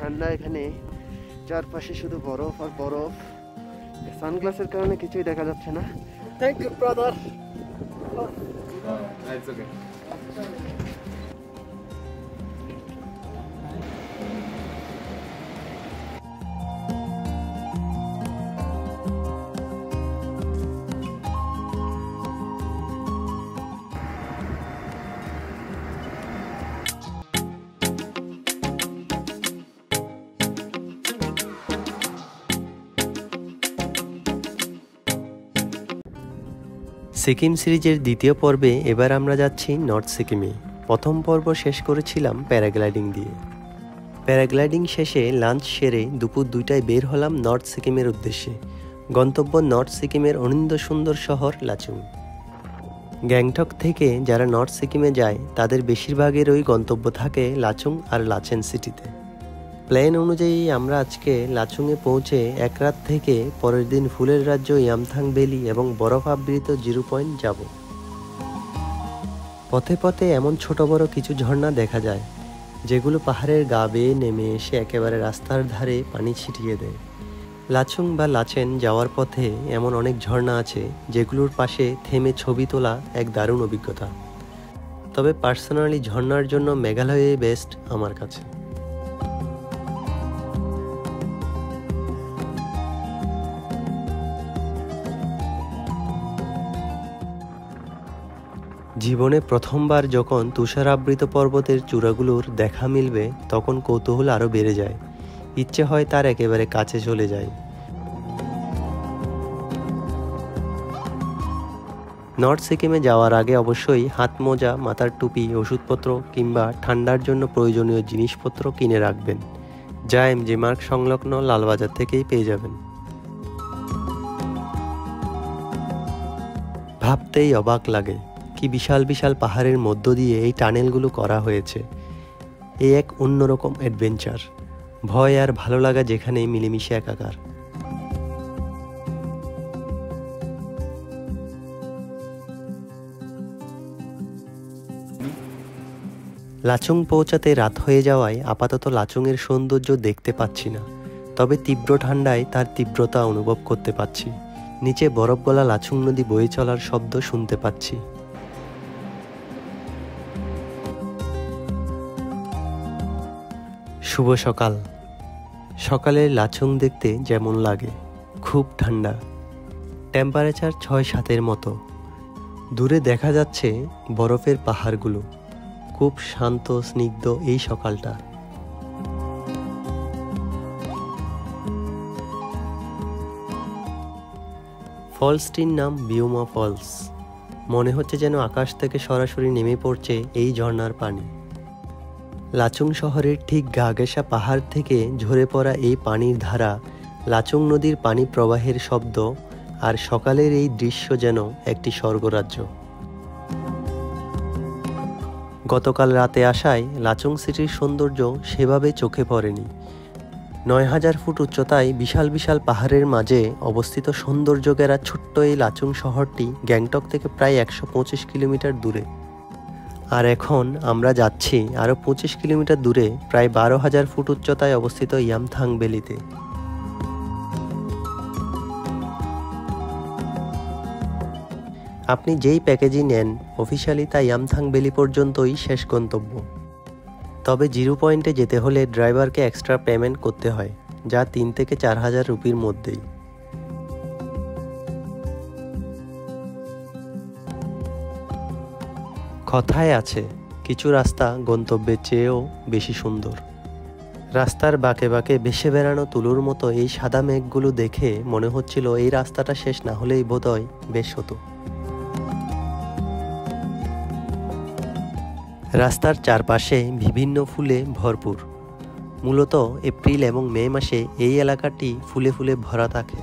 ঠান্ডা এখানে, চারপাশে শুধু বরফ আর বরফ। সানগ্লাসের কারণে কিছুই দেখা যাচ্ছে না। Thank you brother. It's okay. Sikkim সিরিজের দ্বিতীয় পর্বে এবার আমরা যাচ্ছি নর্থ সিকিমে। প্রথম পর্ব শেষ করেছিলাম প্যারাগ্লাইডিং দিয়ে। প্যারাগ্লাইডিং শেষে লাঞ্চ সেরে দুপুর 2টায় বের হলাম নর্থ সিকিমের উদ্দেশ্যে। গন্তব্য নর্থ সিকিমের অনিন্দ সুন্দর শহর লাচুং। গ্যাংটক থেকে যারা নর্থ সিকিমে যায় তাদের বেশিরভাগেরই গন্তব্য থাকে লাচুং আর লাচেন সিটিতে। প্ল্যান অনুযায়ী আমরা আজকে লাচুংয়ে পৌঁছে এক রাত থেকে পরের দিন ফুলের রাজ্য ইয়ামথাং ভ্যালি এবং বরফ আবৃত জিরো পয়েন্ট যাব। পথে পথে এমন ছোট বড় কিছু ঝর্ণা দেখা যায় যেগুলো পাহাড়ের গা বেয়ে নেমে এসে একেবারে রাস্তার ধারে পানি ছিটিয়ে দেয়। লাচুং বা লাচেন যাওয়ার পথে এমন অনেক ঝর্ণা আছে যেগুলোর পাশে থেমে ছবি তোলা এক দারুণ অভিজ্ঞতা। তবে পার্সোনালি ঝর্ণার জন্য মেঘালয়ে বেস্ট আমার কাছে। জীবনে প্রথমবার যখন তুষারাবৃত পর্বতের চূড়াগুলোর দেখা মিলবে তখন কৌতূহল আরও বেড়ে যায়, ইচ্ছে হয় তার একেবারে কাছে চলে যায়। নর্থ সিকিমে যাওয়ার আগে অবশ্যই হাত মোজা, মাথার টুপি, ওষুধপত্র কিংবা ঠান্ডার জন্য প্রয়োজনীয় জিনিসপত্র কিনে রাখবেন, যা এমজি মার্গ সংলগ্ন লালবাজার থেকেই পেয়ে যাবেন। ভাবতেই অবাক লাগে কি বিশাল বিশাল পাহাড়ের মধ্য দিয়ে এই টানেলগুলো করা হয়েছে। এই এক অন্যরকম অ্যাডভেঞ্চার, ভয় আর ভালো লাগা যেখানে মিলেমিশে একাকার। লাচুং পৌঁছাতে রাত হয়ে যাওয়ায় আপাতত লাচুংয়ের সৌন্দর্য দেখতে পাচ্ছি না, তবে তীব্র ঠান্ডায় তার তীব্রতা অনুভব করতে পাচ্ছি। নিচে বরফ গলা লাচুং নদী বয়ে চলার শব্দ শুনতে পাচ্ছি। শুভ সকাল। সকালের লাচুং দেখতে যেমন লাগে, খুব ঠান্ডা, টেম্পারেচার 6-7 মতো। দূরে দেখা যাচ্ছে বরফের পাহাড়গুলো। খুব শান্ত স্নিগ্ধ এই সকালটা। ফলসটির নাম বিউমা ফলস। মনে হচ্ছে যেন আকাশ থেকে সরাসরি নেমে পড়ছে এই ঝর্ণার পানি। লাচুং শহরের ঠিক গা ঘেঁষা পাহাড় থেকে ঝরে পড়া এই পানির ধারা, লাচুং নদীর পানি প্রবাহের শব্দ আর সকালের এই দৃশ্য যেন একটি স্বর্গরাজ্য। গতকাল রাতে আসায় লাচুং সিটির সৌন্দর্য সেভাবে চোখে পড়েনি। 9000 ফুট উচ্চতায় বিশাল বিশাল পাহাড়ের মাঝে অবস্থিত সৌন্দর্য ঘেরা ছোট্ট এই লাচুং শহরটি গ্যাংটক থেকে প্রায় 125 কিলোমিটার দূরে। আর এখন আমরা যাচ্ছি আরও 25 কিলোমিটার দূরে প্রায় 12,000 ফুট উচ্চতায় অবস্থিত ইয়ামথাং ভ্যালিতে। আপনি যেই প্যাকেজই নেন অফিসিয়ালি তা ইয়ামথাং ভ্যালি পর্যন্তই শেষ গন্তব্য। তবে জিরো পয়েন্টে যেতে হলে ড্রাইভারকে এক্সট্রা পেমেন্ট করতে হয়, যা 3 থেকে 4,000 রুপির মধ্যেই। কথায় আছে কিছু রাস্তা গন্তব্যের চেয়েও বেশি সুন্দর। রাস্তার বাঁকে বাঁকে ভেসে বেড়ানো তুলোর মতো এই সাদা মেঘগুলো দেখে মনে হচ্ছিল এই রাস্তাটা শেষ না হলেই বোধহয় বেশ হতো। রাস্তার চারপাশে বিভিন্ন ফুলে ভরপুর। মূলত এপ্রিল এবং মে মাসে এই এলাকাটি ফুলে ফুলে ভরা থাকে।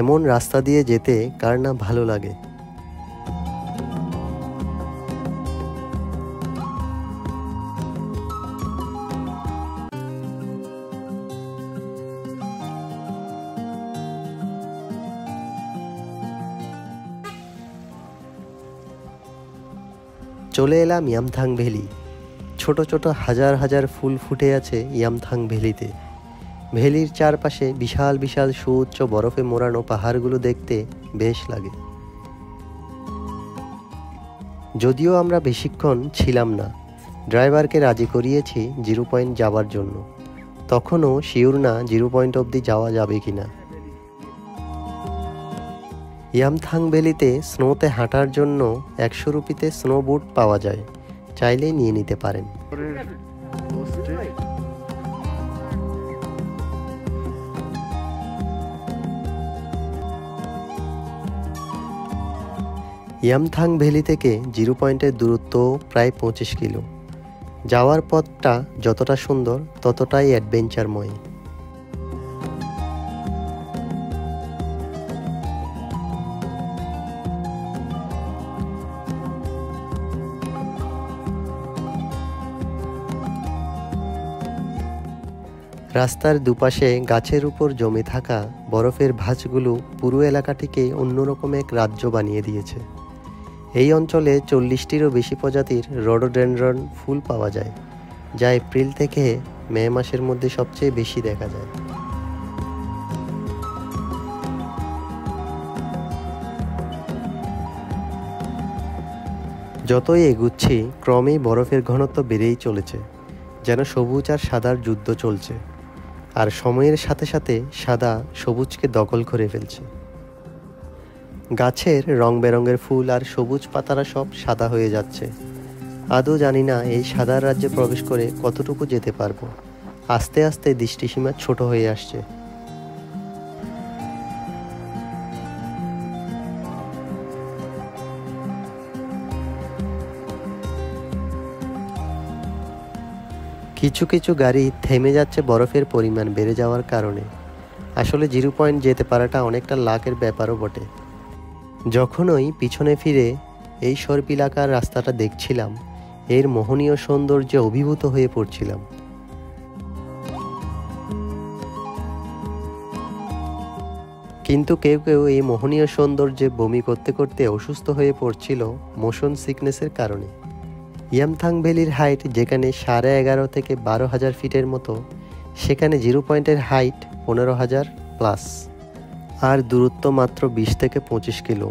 এমন রাস্তা দিয়ে যেতে কার না ভালো লাগে। চলে এলাম ইয়ামথাং ভ্যালি। ছোট ছোট হাজার হাজার ফুল ফুটে আছে ইয়ামথাং ভ্যালিতে। ভ্যালির চারপাশে বিশাল বিশাল সুউচ্চ বরফে মোড়ানো পাহাড়গুলো দেখতে বেশ লাগে। যদিও আমরা বেশিক্ষণ ছিলাম না, ড্রাইভারকে রাজি করিয়েছি 0 পয়েন্ট যাওয়ার জন্য। তখনও শিওর না 0 পয়েন্ট অবধি যাওয়া যাবে কিনা। ইয়ামথাং ভ্যালিতে স্নোতে হাঁটার জন্য 100 রুপিতে স্নো বুট পাওয়া যায়, চাইলেই নিয়ে নিতে পারেন। ইয়ামথাং ভ্যালি থেকে 0 পয়েন্টের দূরত্ব প্রায় 25 কিলো। যাওয়ার পথটা যতটা সুন্দর ততটাই অ্যাডভেঞ্চারময়। রাস্তার দুপাশে গাছের উপর জমে থাকা বরফের ভাঁজগুলো পুরো এলাকাটিকে অন্যরকম এক রাজ্য বানিয়ে দিয়েছে। এই অঞ্চলে 40টিরও বেশি প্রজাতির রডোডেনড্রন ফুল পাওয়া যায়, যা এপ্রিল থেকে মে মাসের মধ্যে সবচেয়ে বেশি দেখা যায়। যতই এগুচ্ছি ক্রমেই বরফের ঘনত্ব বেড়েই চলেছে, যেন সবুজ আর সাদার যুদ্ধ চলছে, আর সময়ের সাথে সাথে সাদা সবুজকে দখল করে ফেলছে। গাছের রং বেরঙের ফুল আর সবুজ পাতারা সব সাদা হয়ে যাচ্ছে। আদৌ জানি না এই সাদার রাজ্যে প্রবেশ করে কতটুকু যেতে পারবো। আস্তে আস্তে দৃষ্টিসীমা ছোট হয়ে আসছে। কিছু কিছু গাড়ি থেমে যাচ্ছে বরফের পরিমাণ বেড়ে যাওয়ার কারণে। আসলে 0 পয়েন্ট যেতে পারাটা অনেকটা লাকের ব্যাপারও বটে। যখনই পিছনে ফিরে এই সর্পিলাকার রাস্তাটা দেখছিলাম, এর মোহনীয় সৌন্দর্যে অভিভূত হয়ে পড়ছিলাম। কিন্তু কেউ কেউ এই মোহনীয় সৌন্দর্যে বমি করতে করতে অসুস্থ হয়ে পড়ছিল মোশন সিকনেসের কারণে। ইয়ামথাং ভ্যালির হাইট যেখানে 11,500 থেকে 12,000 ফিটের মতো, সেখানে 0 পয়েন্টের হাইট 15,000 প্লাস, আর দূরত্ব মাত্র 20 থেকে 25 কিলো।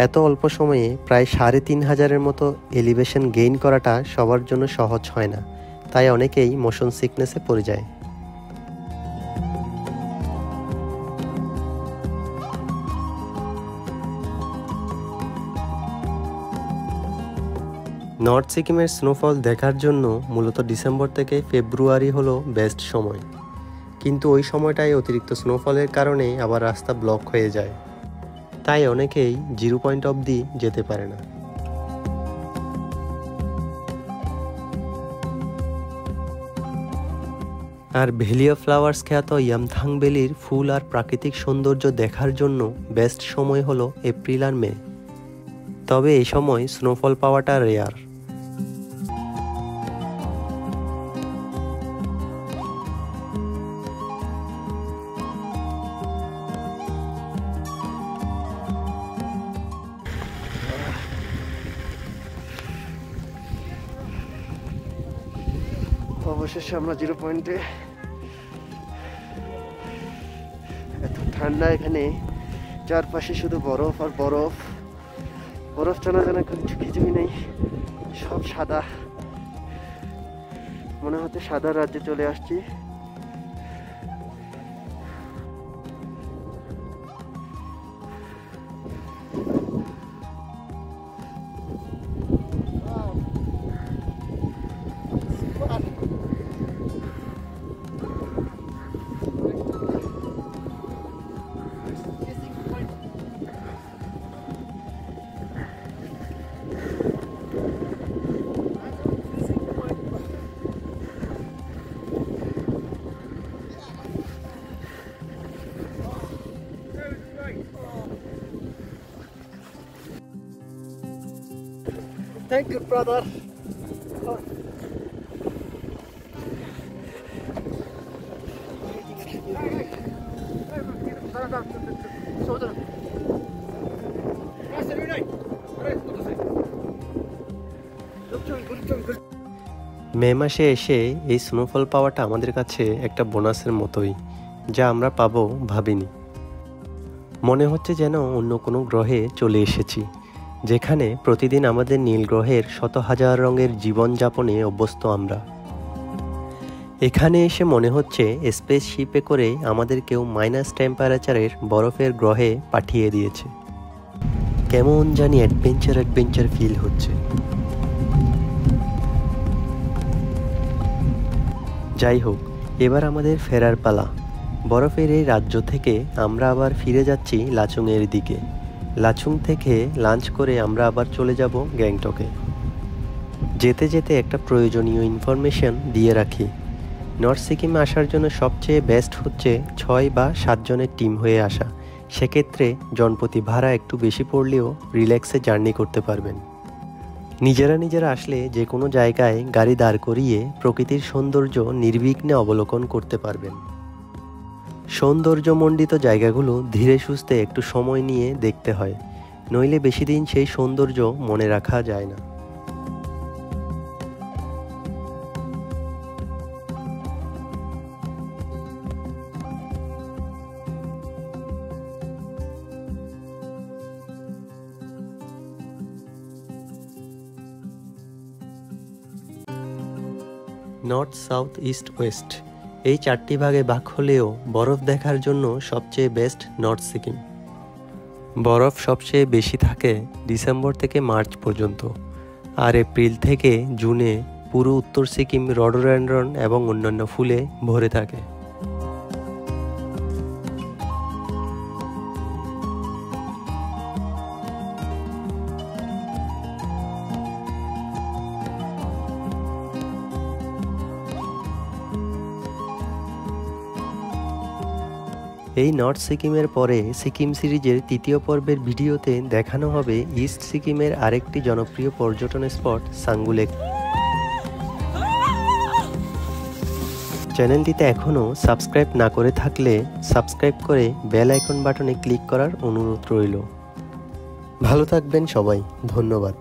এত অল্প সময়ে প্রায় 3,500-এর মতো এলিভেশন গেইন করাটা সবার জন্য সহজ হয় না, তাই অনেকেই মোশন সিকনেসে পড়ে যায়। নর্থ সিকিমের স্নোফল দেখার জন্য মূলত ডিসেম্বর থেকে ফেব্রুয়ারি হলো বেস্ট সময়, কিন্তু ওই সময়টায় অতিরিক্ত স্নোফলের কারণে আবার রাস্তা ব্লক হয়ে যায়, তাই অনেকেই 0 পয়েন্ট অবধি যেতে পারে না। আর ভ্যালি অফ ফ্লাওয়ার্স খ্যাত ইয়ামথাং ভ্যালির ফুল আর প্রাকৃতিক সৌন্দর্য দেখার জন্য বেস্ট সময় হলো এপ্রিল আর মে। তবে এই সময় স্নোফল পাওয়াটা রেয়ার। অবশেষে আমরা 0 পয়েন্টে। এত ঠান্ডা এখানে, চারপাশে শুধু বরফ আর বরফ। বরফ জানা জানা কিছুই নেই, সব সাদা। মনে হচ্ছে সাদা রাজ্যে চলে আসছি। Thank you, brother. মে মাসে এসে এই স্নোফল পাওয়াটা আমাদের কাছে একটা বোনাসের মতোই, যা আমরা পাবো ভাবিনি। মনে হচ্ছে যেন অন্য কোনো গ্রহে চলে এসেছি, যেখানে প্রতিদিন আমাদের নীল গ্রহের শত হাজার রঙের জীবনযাপনে অভ্যস্ত আমরা। এখানে এসে মনে হচ্ছে স্পেসশিপে করে আমাদের কেউ মাইনাস টেম্পারেচারের বরফের গ্রহে পাঠিয়ে দিয়েছে। কেমন জানি অ্যাডভেঞ্চার ফিল হচ্ছে। যাই হোক, এবার আমাদের ফেরার পালা। বরফের এই রাজ্য থেকে আমরা আবার ফিরে যাচ্ছি লাচুংয়ের দিকে। লাচুং থেকে লাঞ্চ করে আমরা আবার চলে যাব গ্যাংটকে। যেতে যেতে একটা প্রয়োজনীয় ইনফরমেশন দিয়ে রাখি। নর্থ সিকিমে আসার জন্য সবচেয়ে বেস্ট হচ্ছে 6 বা 7 জনের টিম হয়ে আসা। সেক্ষেত্রে জনপ্রতি ভাড়া একটু বেশি পড়লেও রিল্যাক্সে জার্নি করতে পারবেন। নিজেরা আসলে যে কোনো জায়গায় গাড়ি দাঁড় করিয়ে প্রকৃতির সৌন্দর্য নির্বিঘ্নে অবলোকন করতে পারবেন। সৌন্দর্যমণ্ডিত জায়গাগুলো ধীরে সুস্থে একটু সময় নিয়ে দেখতে হয়, নইলে বেশি দিন সেই সৌন্দর্য মনে রাখা যায় না। নর্থ, সাউথ, ইস্ট, ওয়েস্ট এই 4টি ভাগে ভাগ হলেও বরফ দেখার জন্য সবচেয়ে বেস্ট নর্থ সিকিম। বরফ সবচেয়ে বেশি থাকে ডিসেম্বর থেকে মার্চ পর্যন্ত, আর এপ্রিল থেকে জুনে পুরো উত্তর সিকিম রডোডেনড্রন এবং অন্যান্য ফুলে ভরে থাকে। এই নর্থ সিকিমের পরে সিকিম সিরিজের 3য় পর্বের ভিডিওতে দেখানো হবে ইস্ট সিকিমের আরেকটি জনপ্রিয় পর্যটন স্পট সাঙ্গু লেক। চ্যানেলটিতে এখনও সাবস্ক্রাইব না করে থাকলে সাবস্ক্রাইব করে বেল আইকন বাটনে ক্লিক করার অনুরোধ রইল। ভালো থাকবেন সবাই, ধন্যবাদ।